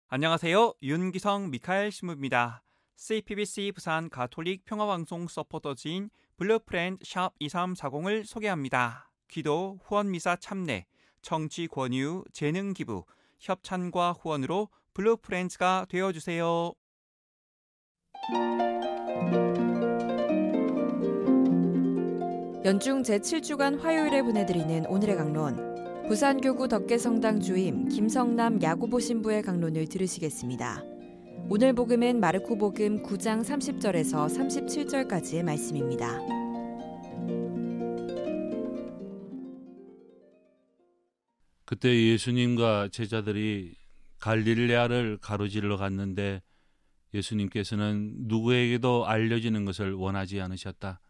안녕하세요. 윤기성 미카엘 신부입니다. CPBC 부산 가톨릭 평화방송 서포터즈인 블루프렌드 샵 2340을 소개합니다. 기도, 후원미사 참내, 청취 권유, 재능 기부, 협찬과 후원으로 블루프렌즈가 되어주세요. 연중 제7주간 화요일에 보내드리는 오늘의 강론, 부산교구 덕계성당 주임 김성남 야고보 신부의 강론을 들으시겠습니다. 오늘 복음은 마르코 복음 9장 30절에서 37절까지의 말씀입니다. 그때 예수님과 제자들이 갈릴레아를 가로질러 갔는데 예수님께서는 누구에게도 알려지는 것을 원하지 않으셨다.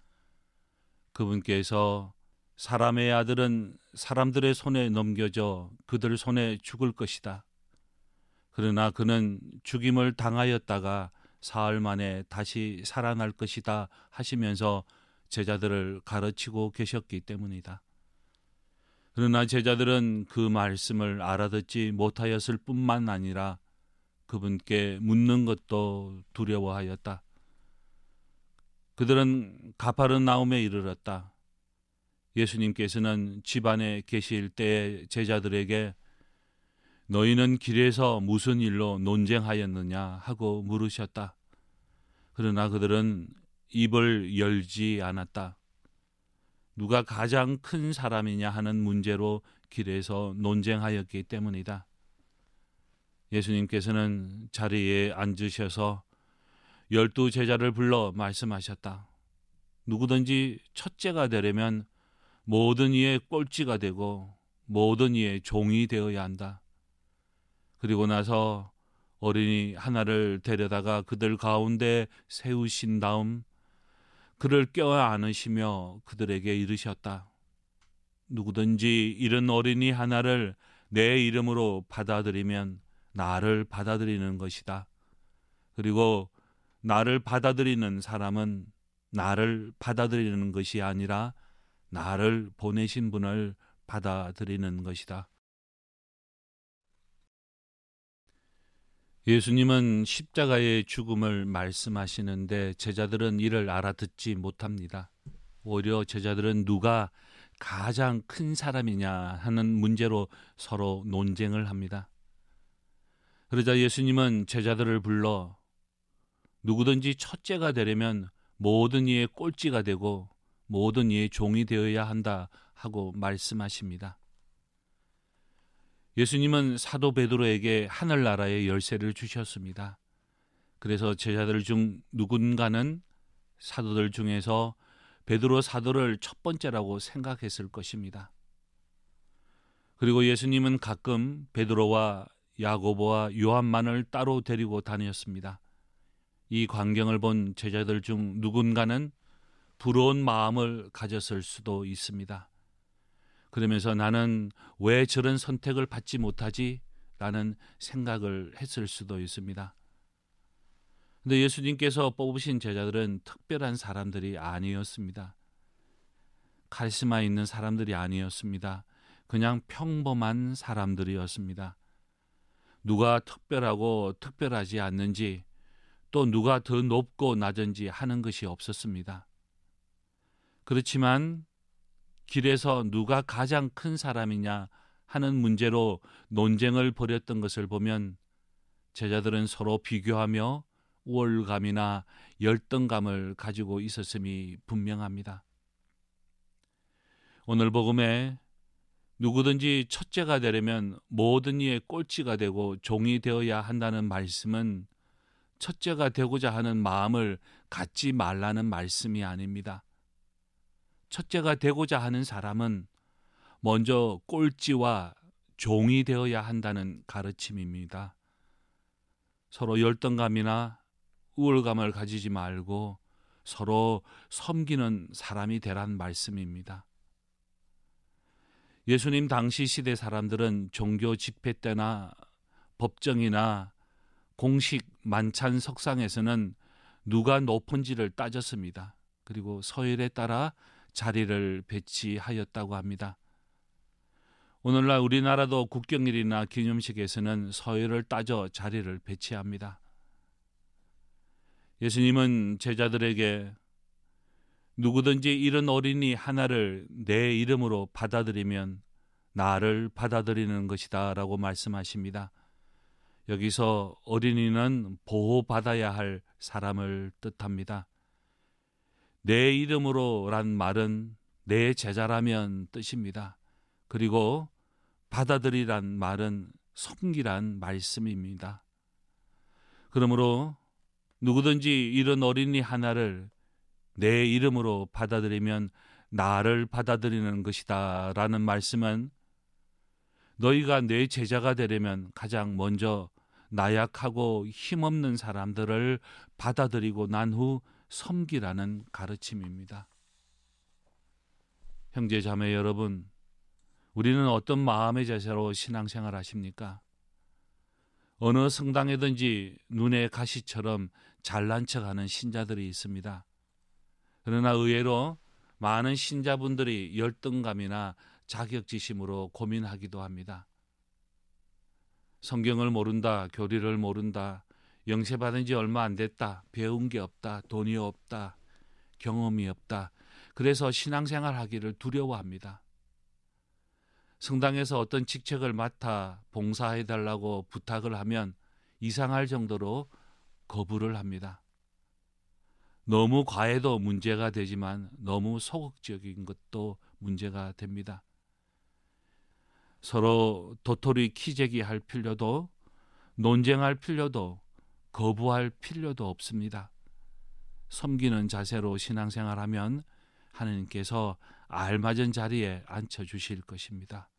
그분께서 사람의 아들은 사람들의 손에 넘겨져 그들 손에 죽을 것이다. 그러나 그는 죽임을 당하였다가 사흘 만에 다시 살아날 것이다 하시면서 제자들을 가르치고 계셨기 때문이다. 그러나 제자들은 그 말씀을 알아듣지 못하였을 뿐만 아니라 그분께 묻는 것도 두려워하였다. 그들은 가파르나움에 이르렀다. 예수님께서는 집안에 계실 때에 제자들에게 너희는 길에서 무슨 일로 논쟁하였느냐 하고 물으셨다. 그러나 그들은 입을 열지 않았다. 누가 가장 큰 사람이냐 하는 문제로 길에서 논쟁하였기 때문이다. 예수님께서는 자리에 앉으셔서 12 제자를 불러 말씀하셨다. 누구든지 첫째가 되려면 모든 이의 꼴찌가 되고 모든 이의 종이 되어야 한다. 그리고 나서 어린이 하나를 데려다가 그들 가운데 세우신 다음 그를 껴안으시며 그들에게 이르셨다. 누구든지 이런 어린이 하나를 내 이름으로 받아들이면 나를 받아들이는 것이다. 그리고 나를 받아들이는 사람은 나를 받아들이는 것이 아니라 나를 보내신 분을 받아들이는 것이다. 예수님은 십자가의 죽음을 말씀하시는데 제자들은 이를 알아듣지 못합니다. 오히려 제자들은 누가 가장 큰 사람이냐 하는 문제로 서로 논쟁을 합니다. 그러자 예수님은 제자들을 불러 누구든지 첫째가 되려면 모든 이의 꼴찌가 되고 모든 이의 종이 되어야 한다 하고 말씀하십니다. 예수님은 사도 베드로에게 하늘나라의 열쇠를 주셨습니다. 그래서 제자들 중 누군가는 사도들 중에서 베드로 사도를 첫 번째라고 생각했을 것입니다. 그리고 예수님은 가끔 베드로와 야고보와 요한만을 따로 데리고 다녔습니다. 이 광경을 본 제자들 중 누군가는 부러운 마음을 가졌을 수도 있습니다. 그러면서 나는 왜 저런 선택을 받지 못하지? 라는 생각을 했을 수도 있습니다. 근데 예수님께서 뽑으신 제자들은 특별한 사람들이 아니었습니다. 카리스마 있는 사람들이 아니었습니다. 그냥 평범한 사람들이었습니다. 누가 특별하고 특별하지 않는지 또 누가 더 높고 낮은지 하는 것이 없었습니다. 그렇지만 길에서 누가 가장 큰 사람이냐 하는 문제로 논쟁을 벌였던 것을 보면 제자들은 서로 비교하며 우월감이나 열등감을 가지고 있었음이 분명합니다. 오늘 복음에 누구든지 첫째가 되려면 모든 이의 꼴찌가 되고 종이 되어야 한다는 말씀은 첫째가 되고자 하는 마음을 갖지 말라는 말씀이 아닙니다. 첫째가 되고자 하는 사람은 먼저 꼴찌와 종이 되어야 한다는 가르침입니다. 서로 열등감이나 우월감을 가지지 말고 서로 섬기는 사람이 되란 말씀입니다. 예수님 당시 시대 사람들은 종교 집회 때나 법정이나 공식 만찬 석상에서는 누가 높은지를 따졌습니다. 그리고 서열에 따라 자리를 배치하였다고 합니다. 오늘날 우리나라도 국경일이나 기념식에서는 서열을 따져 자리를 배치합니다. 예수님은 제자들에게 누구든지 이런 어린이 하나를 내 이름으로 받아들이면 나를 받아들이는 것이다 라고 말씀하십니다. 여기서 어린이는 보호받아야 할 사람을 뜻합니다. 내 이름으로란 말은 내 제자라면 뜻입니다. 그리고 받아들이란 말은 섬기란 말씀입니다. 그러므로 누구든지 이런 어린이 하나를 내 이름으로 받아들이면 나를 받아들이는 것이다 라는 말씀은 너희가 내 제자가 되려면 가장 먼저 나약하고 힘없는 사람들을 받아들이고 난 후 섬기라는 가르침입니다. 형제 자매 여러분, 우리는 어떤 마음의 자세로 신앙생활 하십니까? 어느 성당에든지 눈의 가시처럼 잘난 척하는 신자들이 있습니다. 그러나 의외로 많은 신자분들이 열등감이나 자격지심으로 고민하기도 합니다. 성경을 모른다, 교리를 모른다, 영세받은 지 얼마 안 됐다, 배운 게 없다, 돈이 없다, 경험이 없다. 그래서 신앙생활 하기를 두려워합니다. 성당에서 어떤 직책을 맡아 봉사해달라고 부탁을 하면 이상할 정도로 거부를 합니다. 너무 과해도 문제가 되지만 너무 소극적인 것도 문제가 됩니다. 서로 도토리 키재기 할 필요도 논쟁할 필요도 거부할 필요도 없습니다. 섬기는 자세로 신앙생활하면 하나님께서 알맞은 자리에 앉혀주실 것입니다.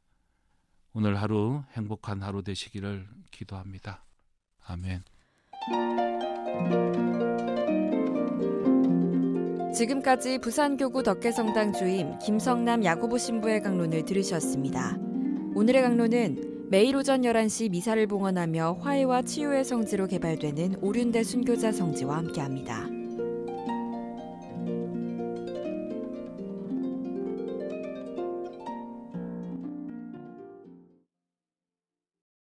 오늘 하루 행복한 하루 되시기를 기도합니다. 아멘. 지금까지 부산교구 덕계성당 주임 김성남 야고보 신부의 강론을 들으셨습니다. 오늘의 강론은 매일 오전 11시 미사를 봉헌하며 화해와 치유의 성지로 개발되는 오륜대 순교자 성지와 함께합니다.